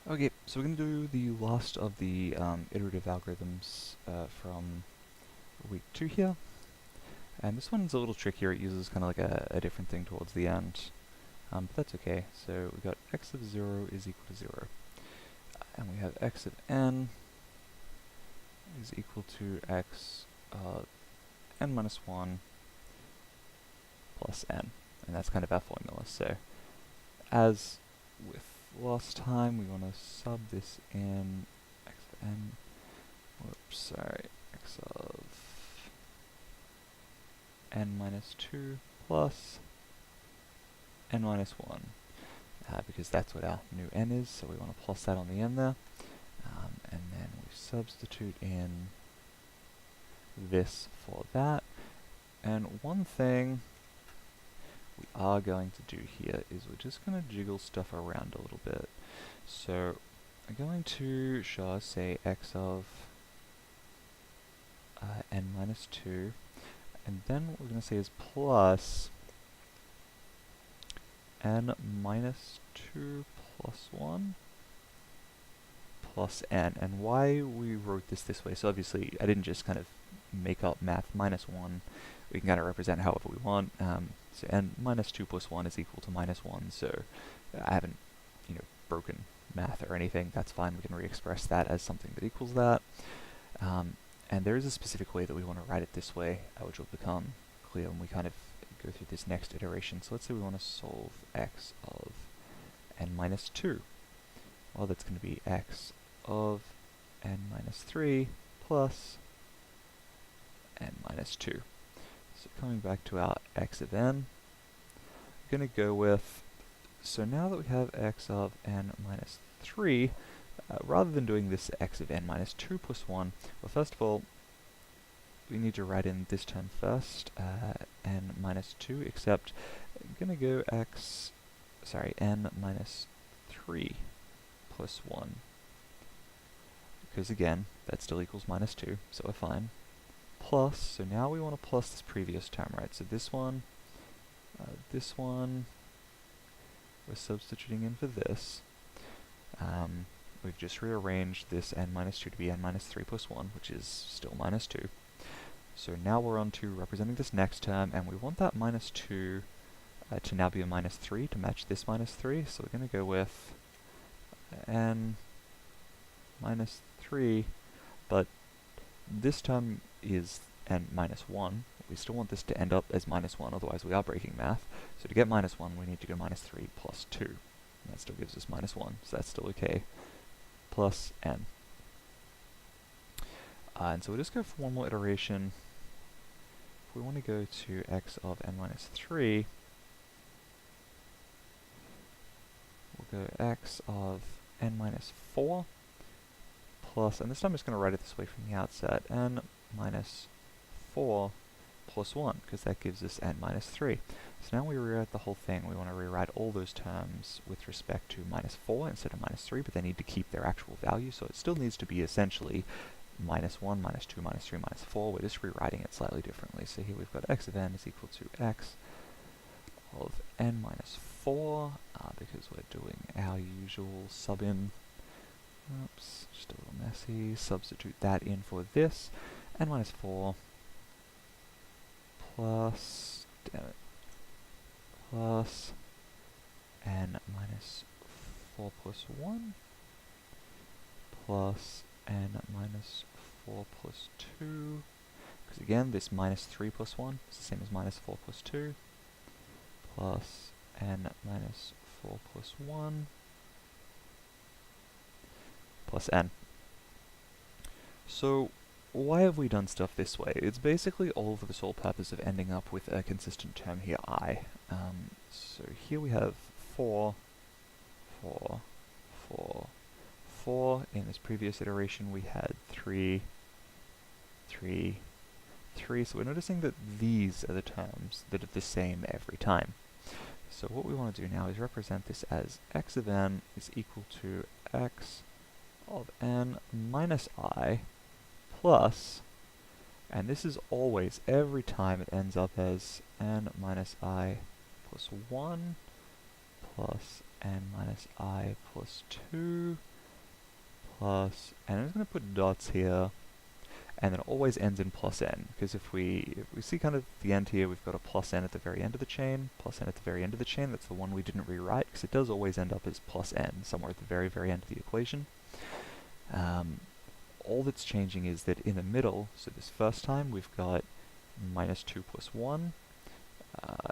Okay, so we're going to do the last of the iterative algorithms from week 2 here. And this one's a little trickier. It uses kind of like a different thing towards the end. But that's okay. So we got x of 0 is equal to 0. And we have x of n is equal to x n minus 1 plus n. And that's kind of our formula. So as with last time, we want to sub this in x of n. Whoops, sorry. X of n minus 2 plus n minus 1, because that's what our new n is, so we want to plus that on the end there. And then we substitute in this for that. And one thing we are going to do here is we're just going to jiggle stuff around a little bit. So I'm going to show, say, x of n minus 2, and then what we're going to say is plus n minus 2 plus 1 plus n. And why we wrote this way, so obviously I didn't just kind of make up math minus 1. We can kind of represent however we want. So n minus 2 plus 1 is equal to minus 1, so I haven't broken math or anything. That's fine. We can re-express that as something that equals that. And there is a specific way that we want to write it this way, which will become clear when we kind of go through this next iteration. So let's say we want to solve x of n minus 2. Well, that's going to be x of n minus 3 plus n minus 2. So coming back to our x of n, we're going to go with, so now that we have x of n minus 3, rather than doing this x of n minus 2 plus 1, well, first of all, we need to write in this term first, n minus 2, except I'm going to go n minus 3 plus 1. Because again, that still equals minus 2, so we're fine. Plus, so now we want to plus this previous term, right? So this one, we're substituting in for this. We've just rearranged this n minus 2 to be n minus 3 plus 1, which is still minus 2. So now we're on to representing this next term, and we want that minus 2 to now be a minus 3 to match this minus 3. So we're going to go with n minus 3, but this term is n minus 1. We still want this to end up as minus 1, otherwise we are breaking math. So to get minus 1, we need to go minus 3 plus 2. And that still gives us minus 1, so that's still okay. Plus n. And so we'll just go for one more iteration. If we want to go to x of n minus 3, we'll go x of n minus 4 plus, and this time I'm just going to write it this way from the outset, n minus 4 plus 1, because that gives us n minus 3. So now we rewrite the whole thing. We want to rewrite all those terms with respect to minus 4 instead of minus 3, but they need to keep their actual value, so it still needs to be essentially minus 1, minus 2, minus 3, minus 4. We're just rewriting it slightly differently. So here we've got x of n is equal to x of n minus 4, because we're doing our usual sub-in. Oops, just a little messy. Substitute that in for this. N minus 4 plus, plus n minus 4 plus 1 plus n minus 4 plus 2, because again, this minus 3 plus 1 is the same as minus 4 plus 2, plus n minus 4 plus 1, plus n. So why have we done stuff this way? It's basically all for the sole purpose of ending up with a consistent term here, I. So here we have 4, 4, 4, 4. In this previous iteration we had 3, 3, 3. So we're noticing that these are the terms that are the same every time. So what we want to do now is represent this as x of n is equal to x of n minus I plus, and this is always, every time it ends up as n minus I plus 1 plus n minus I plus 2 plus, and I'm just going to put dots here, and then it always ends in plus n, because if we see kind of the end here, we've got a plus n at the very end of the chain, plus n at the very end of the chain. That's the one we didn't rewrite, because it does always end up as plus n somewhere at the very, very end of the equation. All that's changing is that in the middle, so this first time we've got minus 2 plus 1,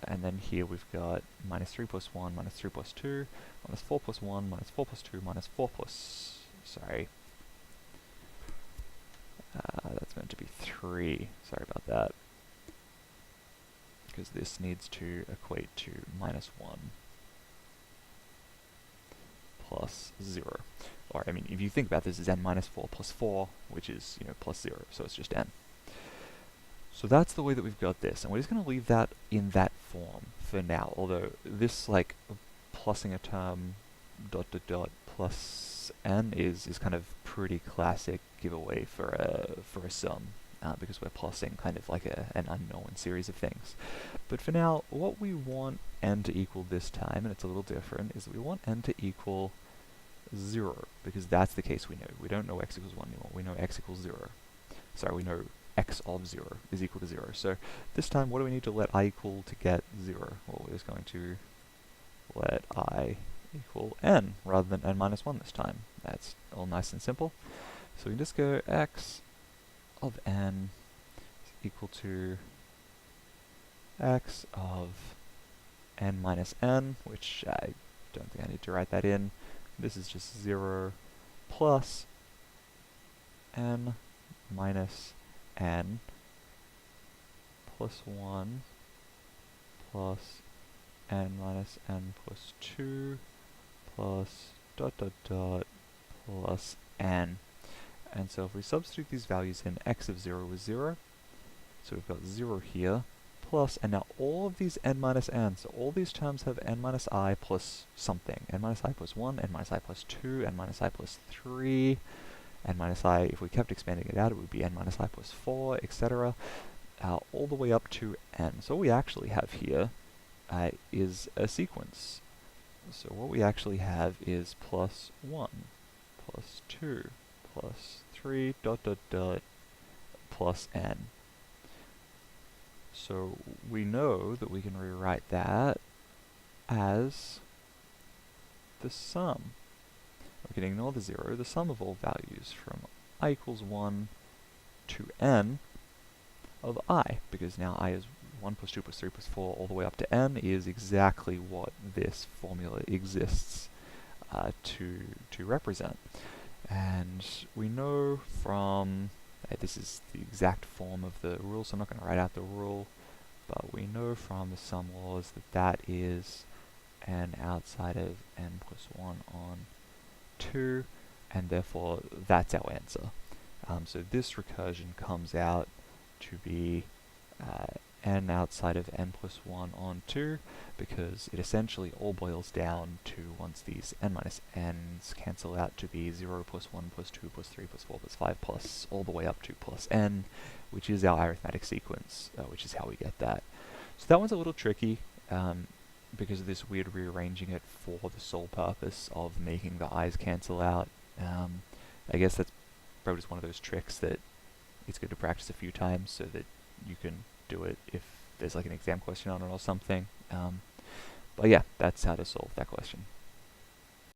and then here we've got minus 3 plus 1, minus 3 plus 2, minus 4 plus 1, minus 4 plus 2, minus 4 plus, sorry, that's meant to be 3, sorry about that, because this needs to equate to minus 1 plus 0. Or, I mean, if you think about this as n minus 4 plus 4, which is, plus 0, so it's just n. So that's the way that we've got this, and we're just going to leave that in that form for now, although this, like, plussing a term dot dot dot plus n is kind of pretty classic giveaway for a sum, because we're plussing kind of like an unknown series of things. But for now, what we want n to equal this time, and it's a little different, is that we want n to equal 0, because that's the case we know. We don't know x equals 1 anymore, we know x equals 0. Sorry, we know x of 0 is equal to 0. So this time, what do we need to let I equal to get 0? Well, we're just going to let I equal n, rather than n minus 1 this time. That's all nice and simple. So we can just go x of n is equal to x of n minus n, which I don't think I need to write that in. This is just 0 plus n minus n plus 1 plus n minus n plus 2 plus dot dot dot plus n. And so if we substitute these values in, x of 0 is 0, so we've got 0 here, plus, and now all of these n minus n, so all these terms have n minus I plus something, n minus I plus 1, n minus I plus 2, n minus I plus 3, n minus I, if we kept expanding it out, it would be n minus I plus 4, etc., all the way up to n. So what we actually have here is a sequence. So what we actually have is plus 1, plus 2, plus 3, dot dot dot, plus n. So we know that we can rewrite that as the sum. We can ignore the 0, the sum of all values from I equals 1 to n of I, because now I is 1 plus 2 plus 3 plus 4 all the way up to n is exactly what this formula exists to represent. And we know from, this is the exact form of the rule, so I'm not going to write out the rule, but we know from the sum laws that that is n outside of n plus 1 on 2, and therefore that's our answer. So this recursion comes out to be n outside of n plus 1 on 2, because it essentially all boils down to, once these n minus n's cancel out, to be 0 plus 1 plus 2 plus 3 plus 4 plus 5 plus all the way up to plus n, which is our arithmetic sequence, which is how we get that. So that one's a little tricky, because of this weird rearranging it for the sole purpose of making the i's cancel out. I guess that's probably just one of those tricks that it's good to practice a few times so that you can do it if there's like an exam question on it or something. But yeah, that's how to solve that question.